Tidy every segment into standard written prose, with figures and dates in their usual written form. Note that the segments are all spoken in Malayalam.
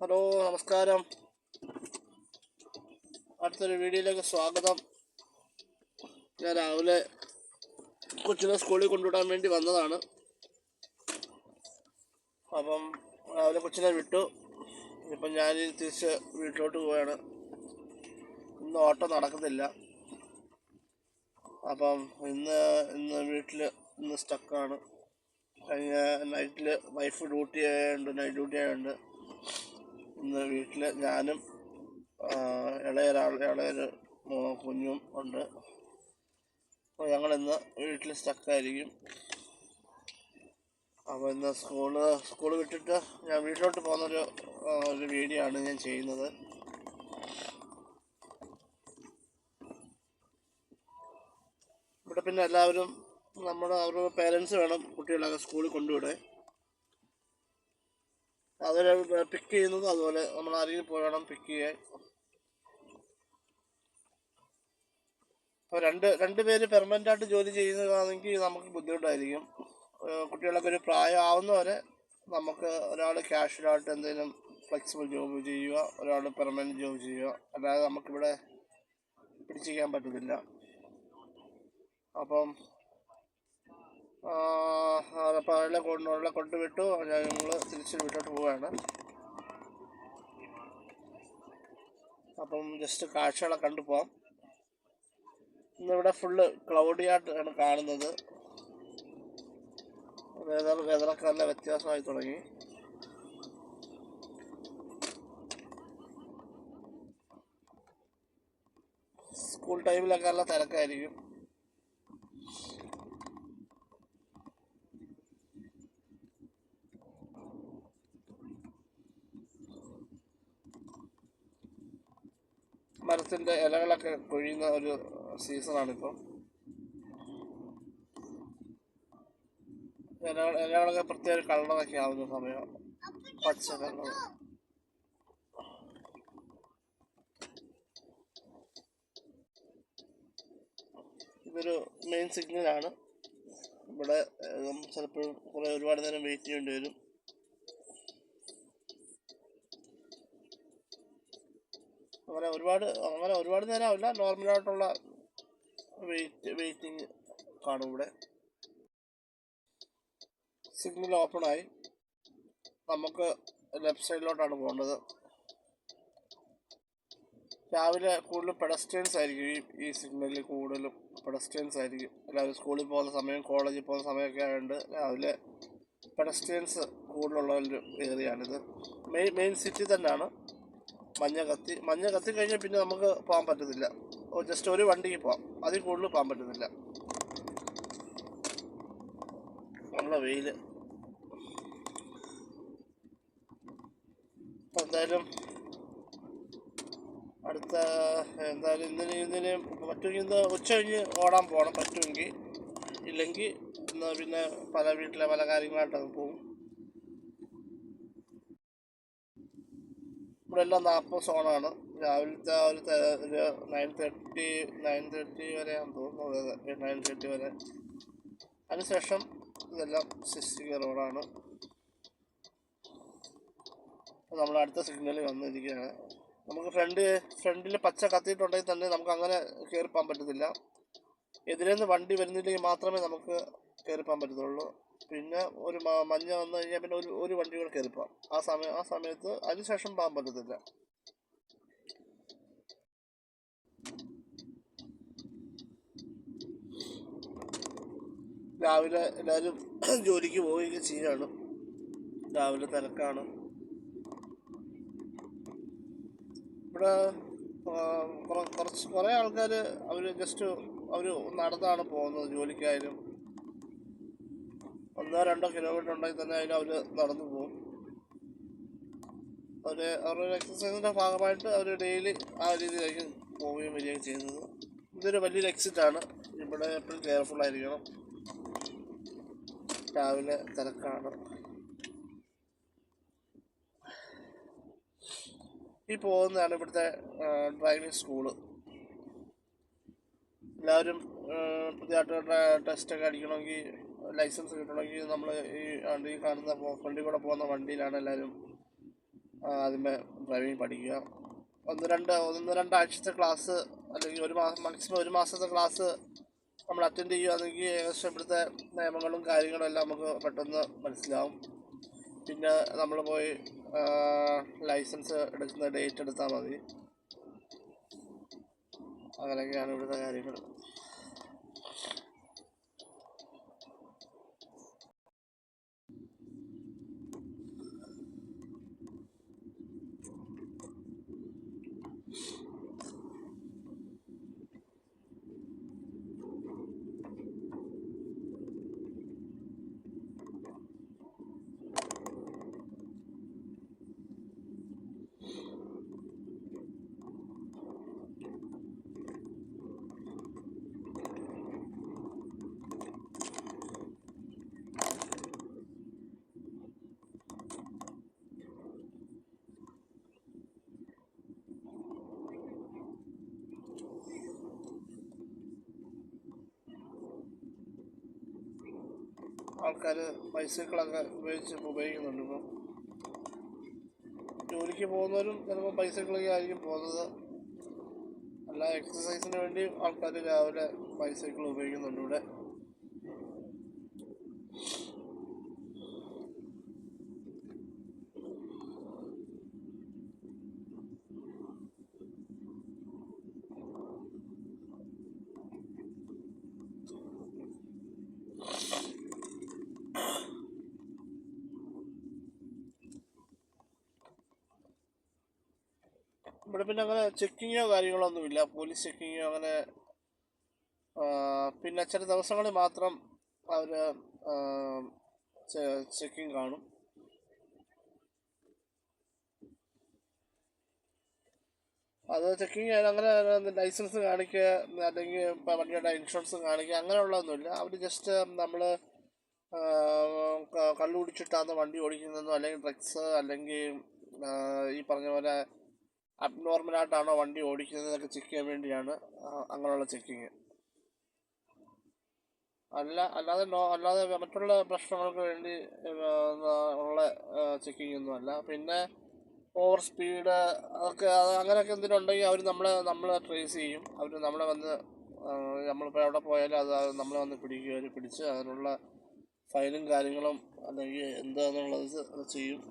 ഹലോ, നമസ്കാരം. അടുത്തൊരു വീഡിയോയിലേക്ക് സ്വാഗതം. ഞാൻ രാവിലെ കൊച്ചിനെ സ്കൂളിൽ കൊണ്ടുവിടാൻ വേണ്ടി വന്നതാണ്. അപ്പം രാവിലെ കൊച്ചിനെ വിട്ടു. ഇപ്പം ഞാൻ തിരിച്ച് വീട്ടിലോട്ട് പോവുകയാണ്. ഇന്ന് ഓട്ടം നടക്കുന്നില്ല. അപ്പം ഇന്ന് വീട്ടിൽ സ്റ്റക്കാണ്. കഴിഞ്ഞ നൈറ്റിൽ വൈഫ് നൈറ്റ് ഡ്യൂട്ടി ആയതുകൊണ്ട് ഇന്ന് വീട്ടിൽ ഞാനും ഇളയൊരു കുഞ്ഞും ഉണ്ട്. അപ്പോൾ ഞങ്ങളിന്ന് വീട്ടിൽ സ്റ്റക്കായിരിക്കും. അപ്പോൾ ഇന്ന് സ്കൂള് വിട്ടിട്ട് ഞാൻ വീട്ടിലോട്ട് പോകുന്നൊരു വീഡിയോ ആണ് ഞാൻ ചെയ്യുന്നത്. ഇവിടെ പിന്നെ എല്ലാവരും അവരുടെ പേരൻസ് വേണം കുട്ടികളൊക്കെ സ്കൂളിൽ കൊണ്ടുവിടാൻ. അവരെ പിക്ക് ചെയ്യുന്നതും അതുപോലെ നമ്മൾ ആരെങ്കിലും പോയി വേണം പിക്ക് ചെയ്യാൻ. അപ്പോൾ രണ്ട് പേര് പെർമനൻ്റ് ആയിട്ട് ജോലി ചെയ്യുന്നതാണെങ്കിൽ നമുക്ക് ബുദ്ധിമുട്ടായിരിക്കും. കുട്ടികളൊക്കെ ഒരു പ്രായം ആവുന്നവരെ നമുക്ക് ഒരാൾ ക്യാഷ്വലായിട്ട് എന്തെങ്കിലും ഫ്ലെക്സിബിൾ ജോബ് ചെയ്യുക, ഒരാൾ പെർമനൻറ്റ് ജോബ് ചെയ്യുക. അല്ലാതെ നമുക്കിവിടെ പിടിച്ചിരിക്കാൻ പറ്റത്തില്ല. അപ്പം അവരെ കൊണ്ടുവിട്ടു. ഞങ്ങൾ തിരിച്ച് വീട്ടിലോട്ട് പോവുകയാണ്. അപ്പം ജസ്റ്റ് കാഴ്ചകളൊക്കെ കണ്ടു പോകാം. ഇന്നിവിടെ ഫുള്ള് ക്ലൗഡിയായിട്ടാണ് കാണുന്നത്. വെതറൊക്കെ നല്ല വ്യത്യാസമായി തുടങ്ങി. സ്കൂൾ ടൈമിലൊക്കെ നല്ല തിരക്കായിരിക്കും. മരത്തിൻ്റെ ഇലകളൊക്കെ കൊഴിയുന്ന ഒരു സീസണാണിപ്പം. ഇലകളൊക്കെ പ്രത്യേക കളറൊക്കെ ആവുന്ന സമയം, പച്ച കളർ. ഇതൊരു മെയിൻ സിഗ്നലാണ്. ഇവിടെ ചിലപ്പോൾ ഒരുപാട് നേരം വെയിറ്റ് ചെയ്യേണ്ടി വരും. അങ്ങനെ ഒരുപാട് നേരം ആവില്ല, നോർമലായിട്ടുള്ള വെയിറ്റിംഗ് കാണും. ഇവിടെ സിഗ്നൽ ഓപ്പണായി. നമുക്ക് ലെഫ്റ്റ് സൈഡിലോട്ടാണ് പോകേണ്ടത്. രാവിലെ കൂടുതലും പെഡസ്ട്രിയൻസ് ആയിരിക്കും. ഈ സിഗ്നലിൽ കൂടുതലും പെഡസ്ട്രിയൻസ് ആയിരിക്കും. എല്ലാവരും സ്കൂളിൽ പോകുന്ന സമയം, കോളേജിൽ പോകുന്ന സമയമൊക്കെ ആയതുകൊണ്ട് രാവിലെ പെഡസ്ട്രിയൻസ് കൂടുതലുള്ള ഒരു ഏരിയയാണിത്. മെയിൻ സിറ്റി തന്നെയാണ്. മഞ്ഞ കത്തി കഴിഞ്ഞാൽ പിന്നെ നമുക്ക് പോകാൻ പറ്റത്തില്ല. ജസ്റ്റ് ഒരു വണ്ടിക്ക് പോകാം, അതിൽ കൂടുതൽ പോകാൻ പറ്റത്തില്ല. നല്ല വെയിൽ. അപ്പം എന്തായാലും ഇന്നലെയും പറ്റുമെങ്കിൽ ഇന്ന് ഉച്ച കഴിഞ്ഞ് ഓടാൻ പോകണം. പറ്റുമെങ്കിൽ, ഇല്ലെങ്കിൽ ഇന്ന് പിന്നെ വീട്ടിലെ പല കാര്യങ്ങളായിട്ടൊക്കെ പോകും. ഇവിടെ എല്ലാം 40 സോണാണ്. രാവിലത്തെ ഒരു 9:30 വരെയാണെന്ന് തോന്നുന്നു. 9:30 വരെ. അതിനുശേഷം ഇതെല്ലാം 60 റോഡാണ്. നമ്മൾ അടുത്ത സിഗ്നലിൽ വന്നിരിക്കുകയാണ്. നമുക്ക് ഫ്രണ്ടിൽ പച്ച കത്തിയിട്ടുണ്ടെങ്കിൽ തന്നെ നമുക്ക് അങ്ങനെ കയറിപ്പോകാൻ പറ്റത്തില്ല. എതിരെന്ന് വണ്ടി വരുന്നില്ലെങ്കിൽ മാത്രമേ നമുക്ക് കയറിപ്പോകാൻ പറ്റത്തുള്ളൂ. പിന്നെ ഒരു മഞ്ഞ വന്നു കഴിഞ്ഞാൽ പിന്നെ ഒരു വണ്ടി കൂടെ കയറിപ്പോകാം. ആ സമയത്ത് അതിനുശേഷം പോകാൻ പറ്റത്തില്ല. രാവിലെ എല്ലാവരും ജോലിക്ക് പോവുകയൊക്കെ ചെയ്യാണ്. രാവിലെ തിരക്കാണ്. ഇവിടെ കുറേ ആൾക്കാർ അവർ നടന്നാണ് പോകുന്നത്. ജോലിക്കായാലും 1-2 കിലോമീറ്റർ ഉണ്ടെങ്കിൽ തന്നെ അവർ നടന്നു പോകും. അവരുടെ എക്സസൈസിൻ്റെ ഭാഗമായിട്ട് അവർ ഡെയിലി ആ രീതിയിലേക്ക് പോവുകയും വരികയും ചെയ്യുന്നത്. ഇതൊരു വലിയൊരു എക്സിറ്റാണ്. ഇവിടെ എപ്പോഴും കെയർഫുൾ ആയിരിക്കണം. രാവിലെ തിരക്കാണ്. ഈ പോകുന്നതാണ് ഇവിടുത്തെ ഡ്രൈവിംഗ് സ്കൂള്. എല്ലാവരും പുതിയതായിട്ട് ടെസ്റ്റൊക്കെ അടിക്കണമെങ്കിൽ, ലൈസൻസ് കിട്ടണമെങ്കിൽ നമ്മൾ ഈ കാണുന്ന ഫ്രണ്ടിൽ കൂടെ പോകുന്ന വണ്ടിയിലാണ് എല്ലാവരും ആദ്യമേ ഡ്രൈവിംഗ് പഠിക്കുക. ഒന്ന് രണ്ടാഴ്ചത്തെ ക്ലാസ് അല്ലെങ്കിൽ ഒരു മാസം, മാക്സിമം ഒരു മാസത്തെ ക്ലാസ് നമ്മൾ അറ്റൻഡ് ചെയ്യുകയാണെങ്കിൽ ഏകദേശം ഇവിടുത്തെ നിയമങ്ങളും കാര്യങ്ങളും എല്ലാം നമുക്ക് പെട്ടെന്ന് മനസ്സിലാവും. പിന്നെ നമ്മൾ പോയി ലൈസൻസ് എടുക്കുന്ന ഡേറ്റ് എടുത്താൽ മതി. അങ്ങനെയൊക്കെയാണ് ഇവിടുത്തെ കാര്യങ്ങൾ. ആൾക്കാർ ബൈസൈക്കിളൊക്കെ ഉപയോഗിക്കുന്നുണ്ട്. ഇപ്പം ജോലിക്ക് പോകുന്നവരും ചിലപ്പോൾ ബൈസൈക്കിളൊക്കെ ആയിരിക്കും പോകുന്നത്. അല്ല, എക്സസൈസിന് വേണ്ടി ആൾക്കാർ രാവിലെ ബൈസൈക്കിൾ ഉപയോഗിക്കുന്നുണ്ട് ഇവിടെ. ഇവിടെ പിന്നെ അങ്ങനെ ചെക്കിങ്ങോ കാര്യങ്ങളോ ഒന്നുമില്ല, പോലീസ് ചെക്കിങ്ങോ അങ്ങനെ. പിന്നെ ചില ദിവസങ്ങളിൽ മാത്രം അവർ ചെക്കിങ് കാണും. അത് ചെക്കിങ് അങ്ങനെ ലൈസൻസ് കാണിക്കുക അല്ലെങ്കിൽ ഇപ്പോൾ വണ്ടിയുടെ ഇൻഷുറൻസ് കാണിക്കുക അങ്ങനെയുള്ളതൊന്നുമില്ല. അവർ ജസ്റ്റ് നമ്മൾ കള്ളു കുടിച്ചിട്ടാണ് വണ്ടി ഓടിക്കുന്നതെന്നോ അല്ലെങ്കിൽ ഡ്രഗ്സ് അല്ലെങ്കിൽ ഈ പറഞ്ഞ പോലെ അബ്നോർമലായിട്ടാണോ വണ്ടി ഓടിക്കുന്നതൊക്കെ ചെക്ക് ചെയ്യാൻ വേണ്ടിയാണ് അങ്ങനെയുള്ള ചെക്കിങ്. അല്ലാതെ മറ്റുള്ള പ്രശ്നങ്ങൾക്ക് വേണ്ടി ഉള്ള ചെക്കിങ് ഒന്നുമല്ല. പിന്നെ ഓവർ സ്പീഡ് അതൊക്കെ അങ്ങനെയൊക്കെ എന്തെങ്കിലും ഉണ്ടെങ്കിൽ അവർ നമ്മളെ ട്രേസ് ചെയ്യും. അവർ നമ്മളെ വന്ന് നമ്മളിപ്പോൾ എവിടെ പോയാലും അത് നമ്മളെ വന്ന് പിടിച്ച് അതിനുള്ള ഫൈനും കാര്യങ്ങളും അല്ലെങ്കിൽ എന്താണെന്നുള്ളത് അത് ചെയ്യും.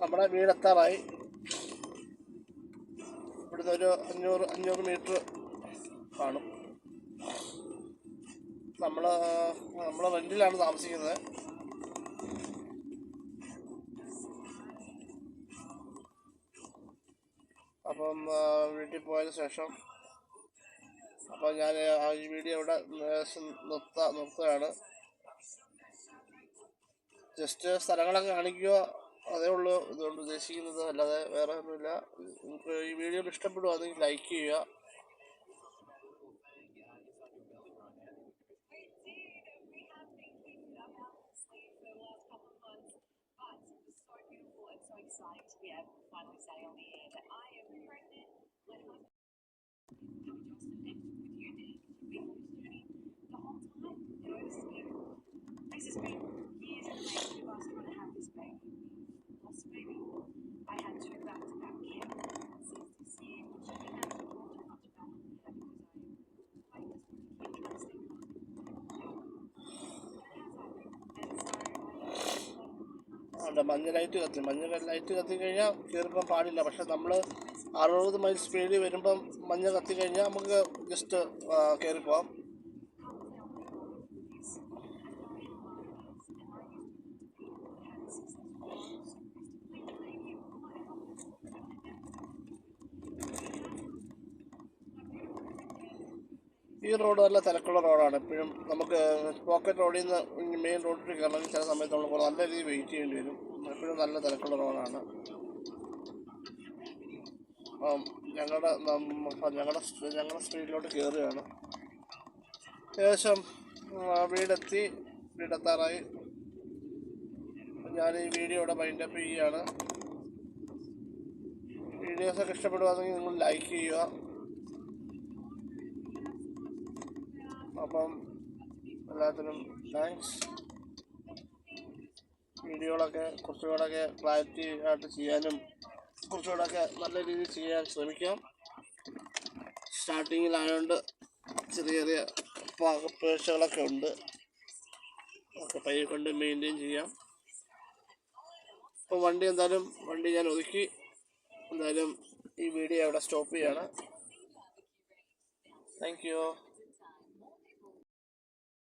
നമ്മുടെ വീടെത്താറായി. ഇവിടുന്ന് ഒരു 500 മീറ്റർ കാണും. നമ്മൾ റെൻറ്റിലാണ് താമസിക്കുന്നത്. അപ്പം വീട്ടിൽ പോയതിന് ശേഷം അപ്പം ഞാൻ ഈ വീഡിയോ ഇവിടെ നിർത്തുകയാണ്. ജസ്റ്റ് സ്ഥലങ്ങളൊക്കെ കാണിക്കുക, അതേ ഉള്ളൂ ഇതുകൊണ്ട് ഉദ്ദേശിക്കുന്നത്, അല്ലാതെ വേറെ ഒന്നുമില്ല. നിങ്ങൾക്ക് ഈ വീഡിയോ ഇഷ്ടപ്പെടുകയാണെങ്കിൽ ലൈക്ക് ചെയ്യുക. ഇവിടെ മഞ്ഞ ലൈറ്റ് കത്തിക്കഴിഞ്ഞാൽ കയറിപ്പം പാടില്ല. പക്ഷെ നമ്മൾ 60 മൈൽ സ്പീഡിൽ വരുമ്പം മഞ്ഞ കത്തിക്കഴിഞ്ഞാൽ നമുക്ക് ജസ്റ്റ് കയറിപ്പോവാം. ഈ റോഡ് നല്ല തിരക്കുള്ള റോഡാണ്. എപ്പോഴും നമുക്ക് പോക്കറ്റ് റോഡിൽ നിന്ന് മെയിൻ റോഡിൽ കയറണമെങ്കിൽ ചില സമയത്ത് നമ്മൾ നല്ല രീതിയിൽ വെയിറ്റ് ചെയ്യേണ്ടി വരും. എപ്പോഴും നല്ല തിരക്കുള്ള റോഡാണ്. ഞങ്ങളുടെ സ്ട്രീറ്റിലോട്ട് കയറുകയാണ്. ഏകദേശം വീടെത്താറായി. ഞാൻ ഈ വീഡിയോ ഇവിടെ വൈൻഡപ്പ് ചെയ്യുകയാണ്. വീഡിയോസൊക്കെ ഇഷ്ടപ്പെടുകയാണെങ്കിൽ നിങ്ങൾ ലൈക്ക് ചെയ്യുക. അപ്പം എല്ലാത്തിനും താങ്ക്സ്. വീഡിയോകളൊക്കെ കുറച്ചുകൂടെയൊക്കെ ക്ലാരിറ്റി ആയിട്ട് ചെയ്യാനും കുറച്ചുകൂടെയൊക്കെ നല്ല രീതിയിൽ ചെയ്യാൻ ശ്രമിക്കാം. സ്റ്റാർട്ടിങ്ങിലായതുകൊണ്ട് ചെറിയ പാകപ്പേഴ്ചകളൊക്കെ ഉണ്ട്. ഒക്കെ പയ്യെ കൊണ്ട് മെയിൻറ്റെയിൻ ചെയ്യാം. അപ്പം വണ്ടി ഞാൻ ഒതുക്കി. എന്തായാലും ഈ വീഡിയോ അവിടെ സ്റ്റോപ്പ് ചെയ്യാണ്. Thank you.